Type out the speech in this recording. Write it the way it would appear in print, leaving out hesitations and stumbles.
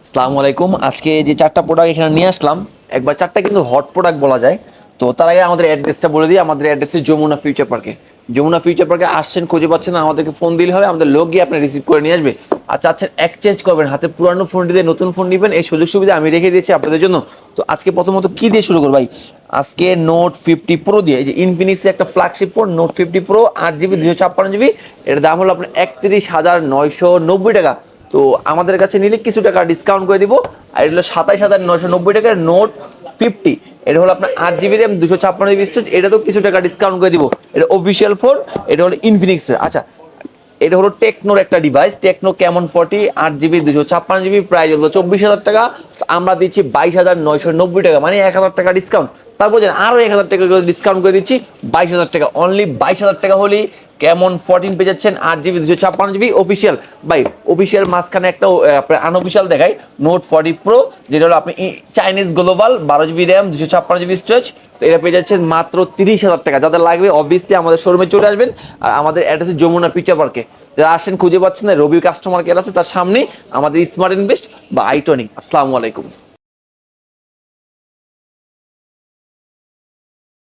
আসসালামু আলাইকুম। আজকে যে চারটা প্রোডাক্ট এখানে নিয়ে আসলাম, একবার চারটা কিন্তু হট প্রোডাক্ট বলা যায়। তো তার আগে আমাদের অ্যাড্রেসটা বলে দিই। আমাদের অ্যাড্রেস হচ্ছে যমুনা ফিউচার পার্কে। যমুনা ফিউচার পার্কে আসছেন, খুঁজে পাচ্ছেন না, আমাদেরকে ফোন দিলে হবে, আমাদের লোক গিয়ে আপনি রিসিভ করে নিয়ে আসবে। আর চাচ্ছেন এক্সচেঞ্জ করবেন, হাতে পুরানো ফোনটি দিয়ে নতুন ফোন নেবেন, এই সুযোগ সুবিধা আমি রেখে দিয়েছি আপনাদের জন্য। তো আজকে প্রথমত কি দিয়ে শুরু করবো ভাই? আজকে নোট 50 প্রো দিয়ে, এই যে ইনফিনিক্সের একটা flagship phone note 50 pro, 8 GB 256 GB. এটার দাম হলো আপনার 31,990 টাকা। তো আমাদের কাছে নিলে কিছু টাকা ডিসকাউন্ট করে দিব। আর এটা হলো 27,990 টাকার নোট 50। এটা হলো আপনার 8 জিবি র্যাম 256 জিবি স্টোরেজ, এটা তো কিছু টাকা ডিসকাউন্ট করে দিব। এটা অফিসিয়াল ফোন, এটা হলো ইনফিনিক্সের। আচ্ছা, এটা হলো টেকনোর একটা device, techno Camon 40, 8 GB 256 GB, price হলো 24,000 টাকা। তো আমরা দিচ্ছি 22,990 টাকা, মানে 1,000 টাকা ডিসকাউন্ট। তারপর যেন আরো 1,000 টাকা ডিসকাউন্ট করে দিচ্ছি, 22,000 টাকা, অনলি 22,000 টাকা হলেই কেমন 14 পেয়ে যাচ্ছেন, 8 জিবি 256 জিবি অফিসিয়াল। ভাই অফিসিয়াল মাঝখানে একটা আপনার আনঅফিসিয়াল দেখায়, নোট 40 প্রো, যেটা হলো আপনি Chinese global, 12 GB RAM 256 GB storage. তো এটা পেয়ে যাচ্ছেন মাত্র 30,000 টাকা। যাদের লাগবে অবভিয়াসলি আমাদের শোরুমে চলে আসবেন। আর আমাদের অ্যাড্রেস যমুনা ফিউচার পার্কে। যারা আসেন খুঁজে পাচ্ছেন না, রবির কাস্টমার কেয়ার আছে তার সামনে, আমাদের স্মার্ট ইনভেস্ট বা আইটনিক। আসসালামু আলাইকুম।